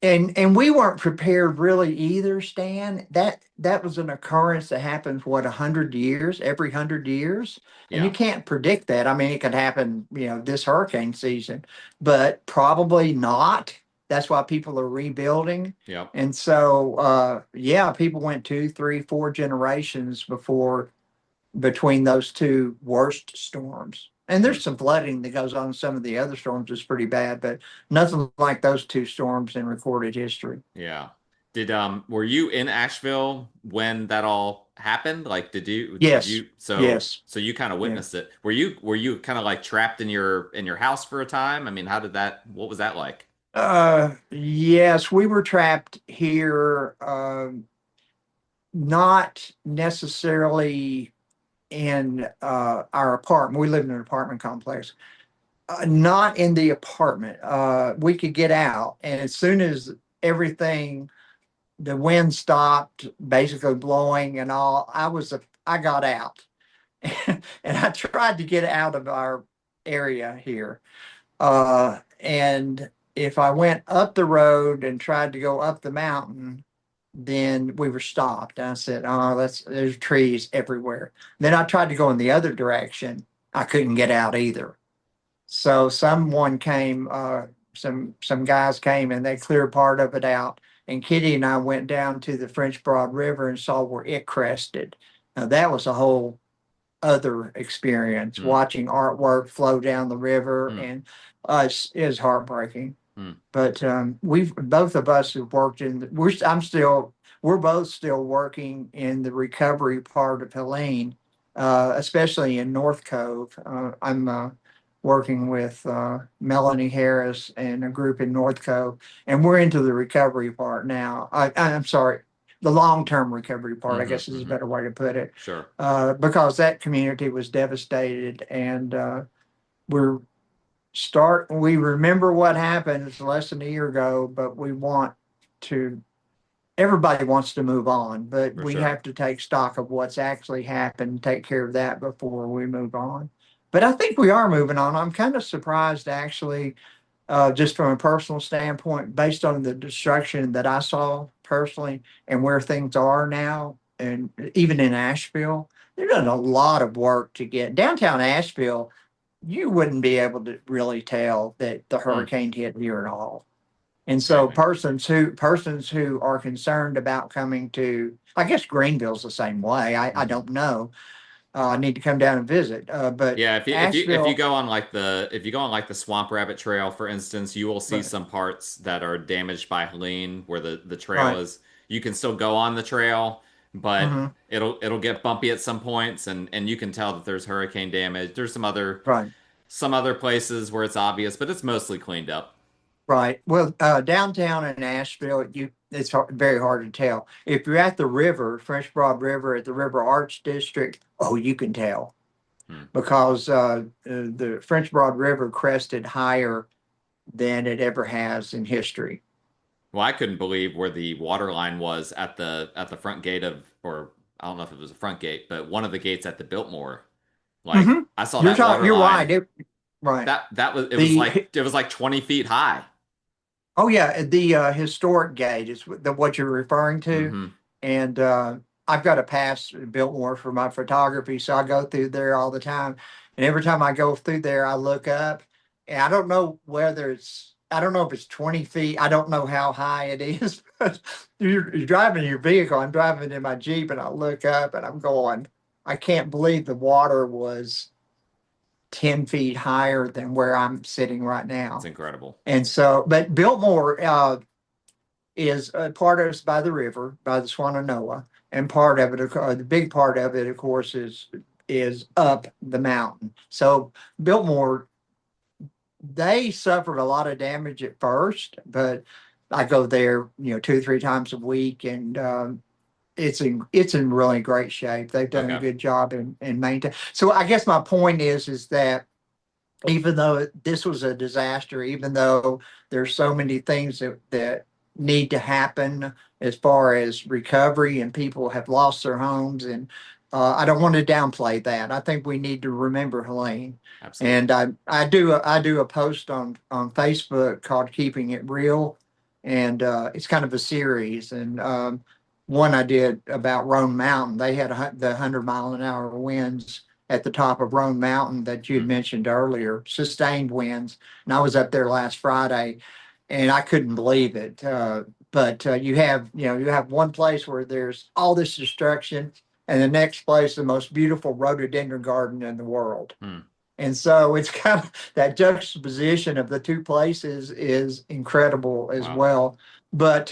and we weren't prepared really either, Stan. That was an occurrence that happens, what, 100 years, every 100 years, and you Yeah. can't predict that. I mean, it could happen, this hurricane season, but probably not. That's why people are rebuilding. Yep. And so, yeah, people went 2, 3, 4 generations between those two worst storms. And Hmm. there's some flooding that goes on in some of the other storms that's pretty bad, but nothing like those two storms in recorded history. Yeah. Were you in Asheville when that all happened? Like did Yes, you yes, so you kind of yeah. witnessed it. Were you kind of like trapped in your house for a time? I mean, what was that like? Yes, we were trapped here, not necessarily in our apartment. We lived in an apartment complex. Not in the apartment. We could get out, and as soon as everything the wind stopped basically blowing and all, I got out. And I tried to get out of our area here. And if I went up the road and tried to go up the mountain, then we were stopped. And I said, oh, there's trees everywhere. Then I tried to go in the other direction. I couldn't get out either. So someone came, some guys came and they cleared part of it out. And Kitty and I went down to the French Broad River and saw where it crested. Now that was a whole other experience, Hmm. watching artwork flow down the river, Hmm. and is heartbreaking. Hmm. But we've both of us have worked I'm still we're both still working in the recovery part of Helene, especially in North Cove. I'm working with Melanie Harris and a group in North Cove, and we're into the recovery part now. I'm sorry, the long-term recovery part, I guess is a better way to put it, Sure. because that community was devastated, and we're we remember what happened. It's less than a year ago, but everybody wants to move on, but For we sure. have to take stock of what's actually happened, take care of that before we move on. But I think we are moving on. I'm kind of surprised, actually, just from a personal standpoint, based on the destruction that I saw personally and where things are now, and even in Asheville, they've done a lot of work to get downtown Asheville. You wouldn't be able to really tell that the Hmm. hurricane hit here at all. And so Right. persons who are concerned about coming to, I guess Greenville's the same way. I Hmm. don't know. I need to come down and visit. But Yeah, if you Asheville, go on like the Swamp Rabbit Trail, for instance, you will see right, some parts that are damaged by Helene where the trail right, is. You can still go on the trail, but hmm, it'll get bumpy at some points, and you can tell that there's hurricane damage. There's right. some other places where it's obvious, but it's mostly cleaned up. Right. Well, downtown in Asheville, very hard to tell. If you're at the river, French Broad River, at the River Arts District, oh, you can tell Hmm. because the French Broad River crested higher than it ever has in history. Well, I couldn't believe where the water line was at the front gate of, or I don't know if it was a front gate, but one of the gates at the Biltmore. Like Hmm. I saw that water You're line. right. Right. That was The it was like 20 feet high. Oh yeah, the historic gate is what you're referring to, Hmm. and I've got a pass Biltmore for my photography, so I go through there all the time. And every time I go through there, I look up, and I don't know if it's 20 feet. I don't know how high it is. But you're driving your vehicle. I'm driving in my Jeep, and I look up, and I'm going, I can't believe the water was 10 feet higher than where I'm sitting right It's now. incredible. And so, but Biltmore is part of it's by the river, by the Swananoa, and part of it, the big part of it, of course, is up the mountain. So Biltmore, they suffered a lot of damage at first, but I go there, 2 or 3 times a week, and it's in really great shape. They've done a Okay. good job in maintaining. So I guess my point is that even though this was a disaster, even though there's so many things that need to happen as far as recovery and people have lost their homes, and I don't want to downplay that. I think we need to remember Helene, Absolutely. and I do a post on Facebook called "Keeping It Real," and it's kind of a series, and one I did about Roan Mountain. They had the 100-mile-an-hour winds at the top of Roan Mountain that you had Hmm. mentioned earlier, sustained winds. And I was up there last Friday, and I couldn't believe it. But you have one place where there's all this destruction, and the next place, the most beautiful rhododendron garden in the world. Hmm. And so it's kind of that juxtaposition of the two places is incredible as Wow. well. But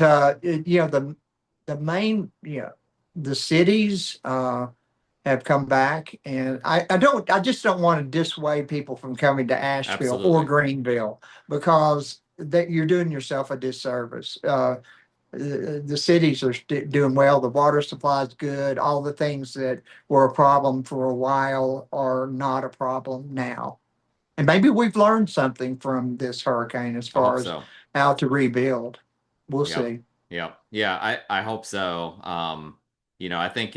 the main, the cities. Have come back, and I just don't want to dissuade people from coming to Asheville or Absolutely. Greenville, because that you're doing yourself a disservice. The cities are doing well. The water supply is good. All the things that were a problem for a while are not a problem now. And maybe we've learned something from this hurricane as I hope far as so. how to rebuild. We'll Yep. see. Yep. Yeah, I hope so. I think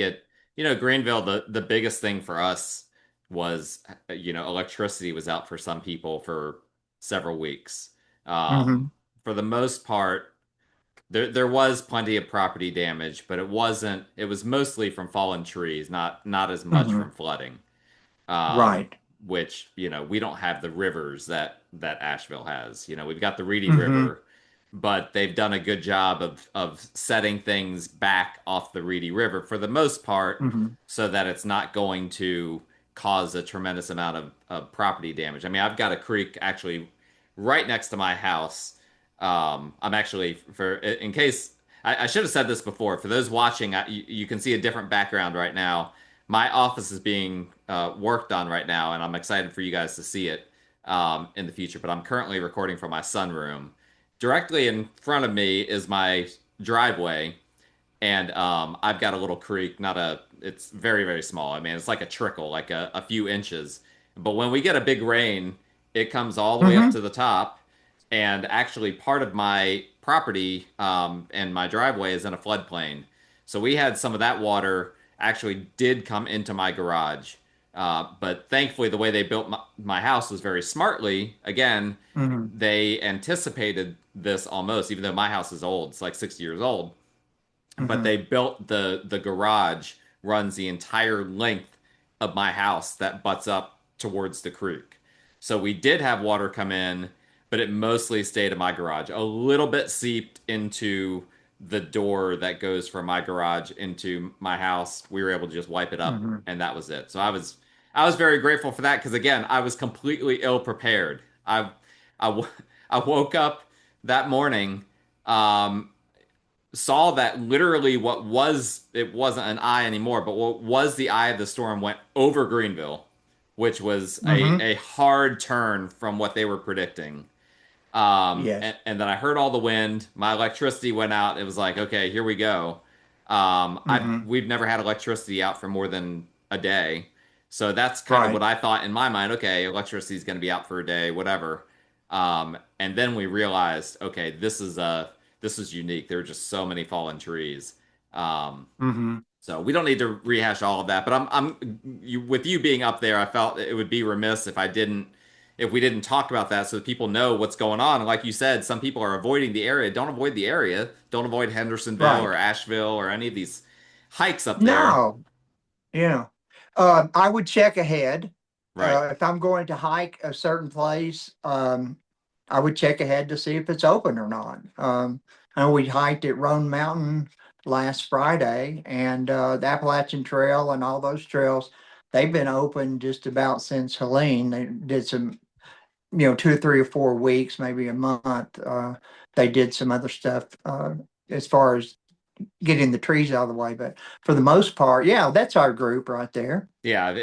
Greenville, the biggest thing for us was, electricity was out for some people for several weeks. Hmm. For the most part, there was plenty of property damage, but it was mostly from fallen trees, not as much Hmm. from flooding. um, Right. which we don't have the rivers that Asheville has. We've got the Reedy Hmm. River, but they've done a good job of setting things back off the Reedy River for the most part, Hmm. so that it's not going to cause a tremendous amount of property damage. I mean, I've got a creek actually right next to my house. I'm actually, for in case I should have said this before. For those watching, you can see a different background right now. My office is being worked on right now, and I'm excited for you guys to see it in the future. But I'm currently recording from my sunroom. Directly in front of me is my driveway, and I've got a little creek. Not a, it's very very small. I mean, it's like a trickle, like a few inches. But when we get a big rain, it comes all the way up Mm-hmm. to the top. And actually, part of my property and my driveway is in a floodplain. So we had some of that water actually did come into my garage. But thankfully, the way they built my house was very smartly. Again, Mm-hmm. they anticipated this almost, even though my house is old. It's like 60 years old, but Mm-hmm. they built the garage runs the entire length of my house that butts up towards the creek. So we did have water come in, but it mostly stayed in my garage. A little bit seeped into the door that goes from my garage into my house. We were able to just wipe it up, Mm-hmm. and that was it. So I was very grateful for that because again, I was completely ill prepared. I I woke up that morning, um, saw that literally what was, it wasn't an eye anymore, but what was the eye of the storm went over Greenville, which was Mm-hmm. a hard turn from what they were predicting. Yes. And then I heard all the wind. My electricity went out. It was like, okay, here we go. Mm-hmm. We've never had electricity out for more than a day, so that's kind of what Right. I thought in my mind. Okay, electricity is going to be out for a day, whatever. And then we realized, okay, this is unique. There are just so many fallen trees. Um, Mm-hmm. so we don't need to rehash all of that, but with you being up there, I felt it would be remiss if we didn't talk about that so that people know what's going on. And like you said, some people are avoiding the area. Don't avoid the area. Don't avoid Hendersonville or Right. Asheville or any of these hikes up there. No. Yeah. I would check ahead. Right. If I'm going to hike a certain place, I would check ahead to see if it's open or not. I know we hiked at Roan Mountain last Friday, and the Appalachian Trail and all those trails, they've been open just about since Helene. They did some, 2 or 3 or 4 weeks, maybe a month. They did some other stuff as far as getting the trees out of the way. But for the most part, yeah, that's our group right there. Yeah, Um,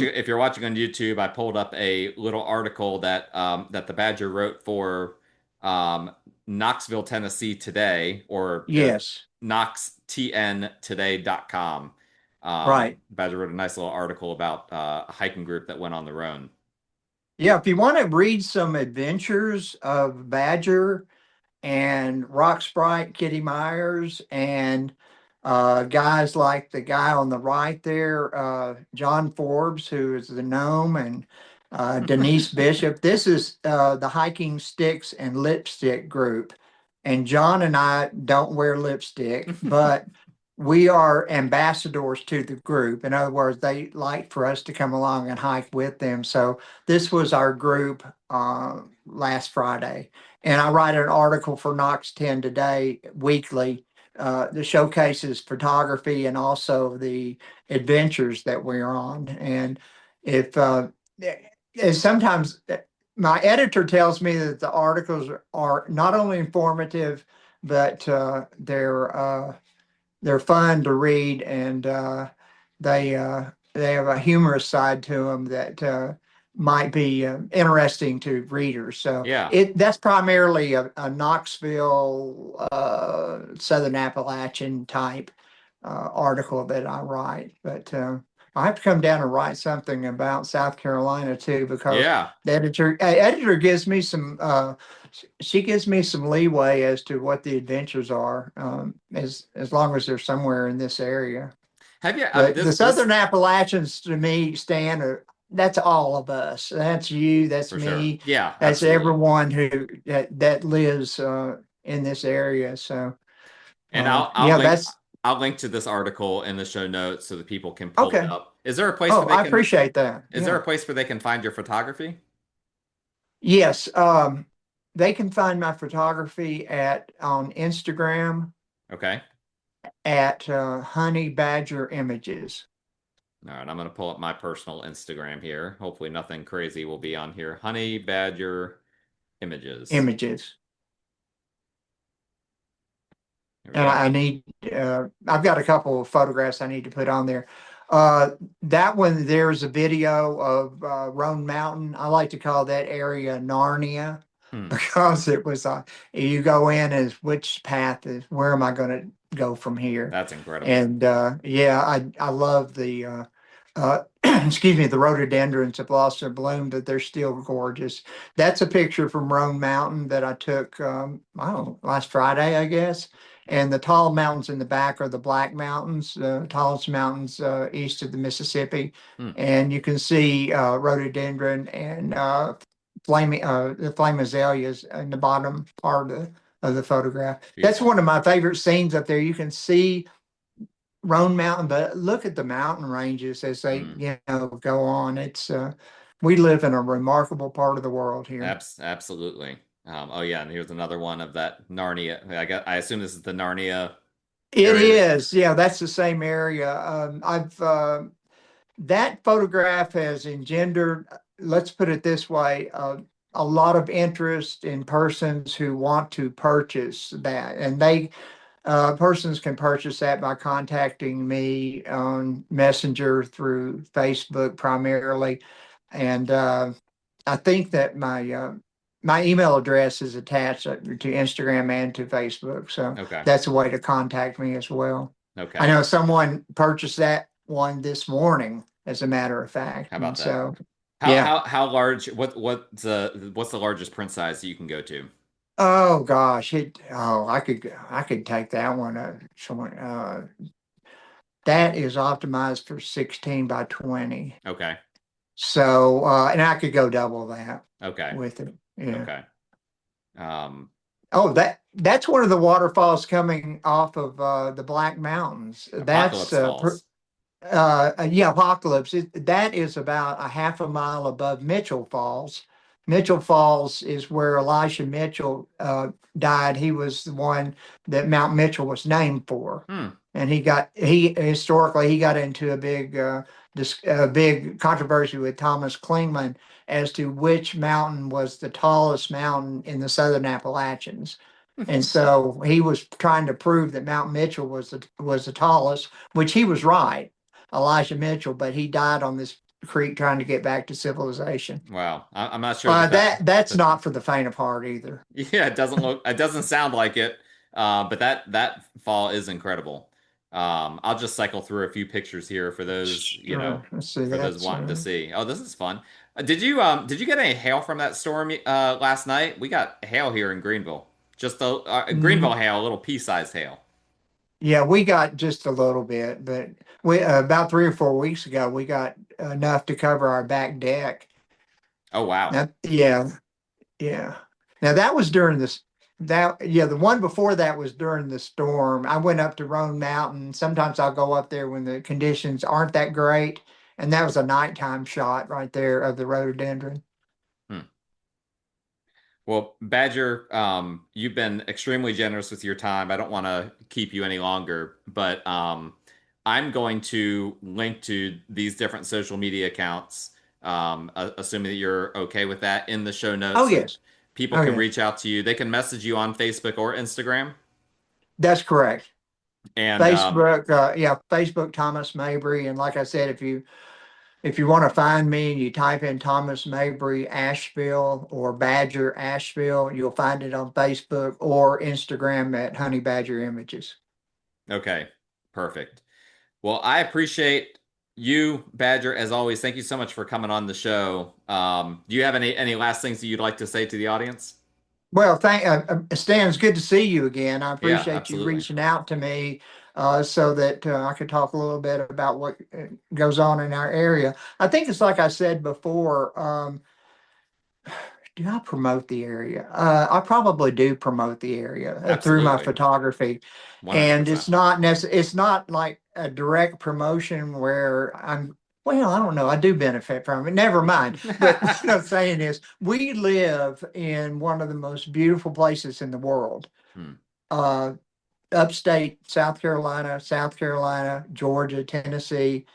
if you're watching on YouTube, I pulled up a little article that the Badger wrote for um, Knoxville, Tennessee today, or yes, knoxtntoday.com. right. Badger wrote a nice little article about a hiking group that went on the road. Yeah, if you want to read some adventures of Badger and Rock Sprite, Kitty Myers, and guys like the guy on the right there, John Forbes, who is the gnome, and Denise Bishop. This is the Hiking Sticks and Lipstick group. And John and I don't wear lipstick, but we are ambassadors to the group. In other words, they like for us to come along and hike with them. So this was our group last Friday. And I write an article for Knox 10 Today weekly that showcases photography and also the adventures that we're on. And if sometimes my editor tells me that the articles are not only informative, but they're fun to read, and they have a humorous side to them that might be interesting to readers. So Yeah. that's primarily a Knoxville, Southern Appalachian type article that I write, but I have to come down and write something about South Carolina too, because Yeah. the editor gives me some she gives me some leeway as to what the adventures are, as long as they're somewhere in this area. Have you But the this Southern Appalachians to me, Stan, that's all of us. That's you, that's for sure. me, Yeah, that's absolutely. everyone that lives in this area. So And yeah, that's I'll link to this article in the show notes so that people can pull it okay. up. Is there a place where Oh, they I can appreciate that. is there Yeah. a place where they can find your photography? Yes. They can find my photography on Instagram Okay. at Honeybadger Images. All right, I'm gonna pull up my personal Instagram here. Hopefully nothing crazy will be on here. Honey Badger Images. Images. There we and go. I need, I've got a couple of photographs I need to put on there. That one, there's a video of Roan Mountain. I like to call that area Narnia Hmm. because it was, you go in as which path is, where am I going to go from here? That's incredible. And yeah, I love excuse me, the rhododendrons have lost their bloom, but they're still gorgeous. That's a picture from Roan Mountain that I took, I don't know, last Friday, I guess. And the tall mountains in the back are the Black Mountains, the tallest mountains east of the Mississippi. Hmm. And you can see rhododendron and the flame azaleas in the bottom part of the photograph. That's Beautiful. one of my favorite scenes up there. You can see Roan Mountain, but look at the mountain ranges as they, Hmm. go on. We live in a remarkable part of the world here. Absolutely. Oh yeah, and here's another one of that Narnia. I assume this is the Narnia It area. is, yeah, that's the same area. I've That photograph has engendered, let's put it this way, a lot of interest in persons who want to purchase that, and persons can purchase that by contacting me on Messenger through Facebook primarily. And I think that my email address is attached to Instagram and to Facebook. So Okay. that's a way to contact me as well. I Okay. know someone purchased that one this morning, as a matter of fact. How And about that? so, How yeah. how how large? What's the largest print size that you can go to? Oh gosh, I could take that one. That is optimized for 16 by 20. Okay. So, and I could go double that Okay. with it. Yeah. Okay. Um. Oh, that's one of the waterfalls coming off of the Black Mountains. That's Apocalypse Falls. yeah, Apocalypse. That is about a half a mile above Mitchell Falls. Mitchell Falls is where Elisha Mitchell died. He was the one that Mount Mitchell was named for. Hmm. And he got into a big controversy with Thomas Klingman as to which mountain was the tallest mountain in the Southern Appalachians. And so he was trying to prove that Mount Mitchell was the tallest, which he was right, Elijah Mitchell, but he died on this creek trying to get back to civilization. Wow. I'm not sure that That's that not for the faint of heart either. yeah, it doesn't sound like it. But that fall is incredible. I'll just cycle through a few pictures here for those, Sure. Let's see. for those That's wanting to see. Oh, this is fun. Did you get any hail from that storm last night? We got hail here in Greenville. Just a Greenville hail, a little pea-sized hail. Yeah, we got just a little bit, but we about 3 or 4 weeks ago we got enough to cover our back deck. Oh wow. Yeah, yeah. Now that was during this that yeah, the one before that was during the storm. I went up to Roan Mountain. Sometimes I'll go up there when the conditions aren't that great, and that was a nighttime shot right there of the rhododendron. Hmm. Well, Badger, you've been extremely generous with your time. I don't want to keep you any longer, but I'm going to link to these different social media accounts, assuming that you're okay with that, in the show Oh notes so yes. people Oh can yes. reach out to you. They can message you on Facebook or Instagram. That's correct. And Facebook, yeah, Facebook Thomas Mabry. And like I said, if you want to find me and you type in Thomas Mabry Asheville or Badger Asheville, you'll find it on Facebook or Instagram at Honeybadger Images. okay, perfect. Well, I appreciate you, Badger, as always. Thank you so much for coming on the show. Do you have any last things that you'd like to say to the audience? Well, Stan, it's good to see you again. I Yeah, appreciate you absolutely. reaching out to me so that I could talk a little bit about what goes on in our area. I think it's like I said before. Do I promote the area? I probably do promote the area through my Absolutely. photography, and 100%. it's not like a direct promotion where well, I don't know. I do benefit from it. Never mind. But what I'm saying is, we live in one of the most beautiful places in the world. Hmm. Upstate South Carolina, Georgia, Tennessee,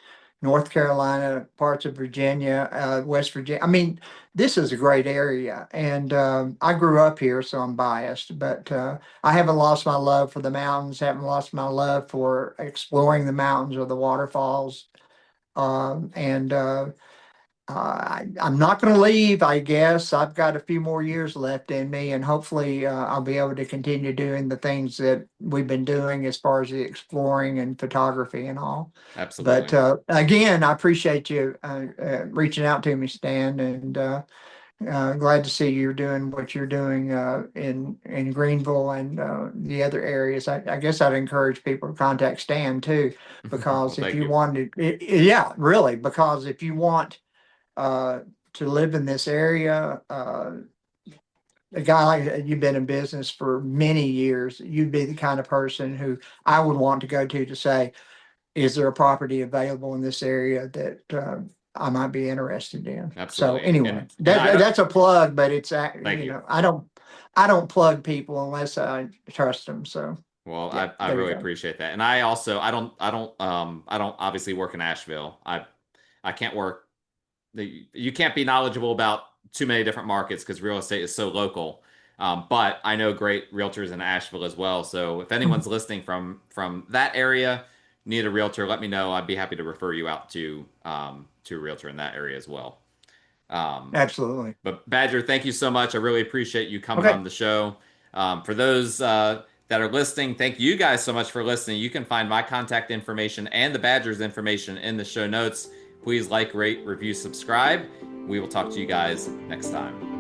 North Carolina, parts of Virginia, West Virginia. I mean, this is a great area, and I grew up here, so I'm biased. But I haven't lost my love for the mountains. Haven't lost my love for exploring the mountains or the waterfalls. And I'm not going to leave, I guess. I've got a few more years left in me, and hopefully, I'll be able to continue doing the things that we've been doing as far as the exploring and photography and all. But Absolutely. again, I appreciate you reaching out to me, Stan, and glad to see you're doing what you're doing in Greenville and the other areas. I guess I'd encourage people to contact Stan too, Well, because if thank you you. wanted, yeah, really, because if you want uh, to live in this area. A guy like you've been in business for many years, you'd be the kind of person who I would want to go to say, is there a property available in this area that I might be interested in? So Absolutely. anyway, And I don't that's a plug, but it's thank you. I don't plug people unless I trust them. So Well, yeah, I there you really go. appreciate that. And I also I don't obviously work in Asheville. I can't work you can't be knowledgeable about too many different markets because real estate is so local. But I know great realtors in Asheville as well. So if anyone's listening from that area, need a realtor, let me know. I'd be happy to refer you out to a realtor in that area as well. Um, Absolutely. but Badger, thank you so much. I really appreciate you coming Okay. on the show. For those that are listening, thank you guys so much for listening. You can find my contact information and the Badger's information in the show notes. Please like, rate, review, subscribe. We will talk to you guys next time.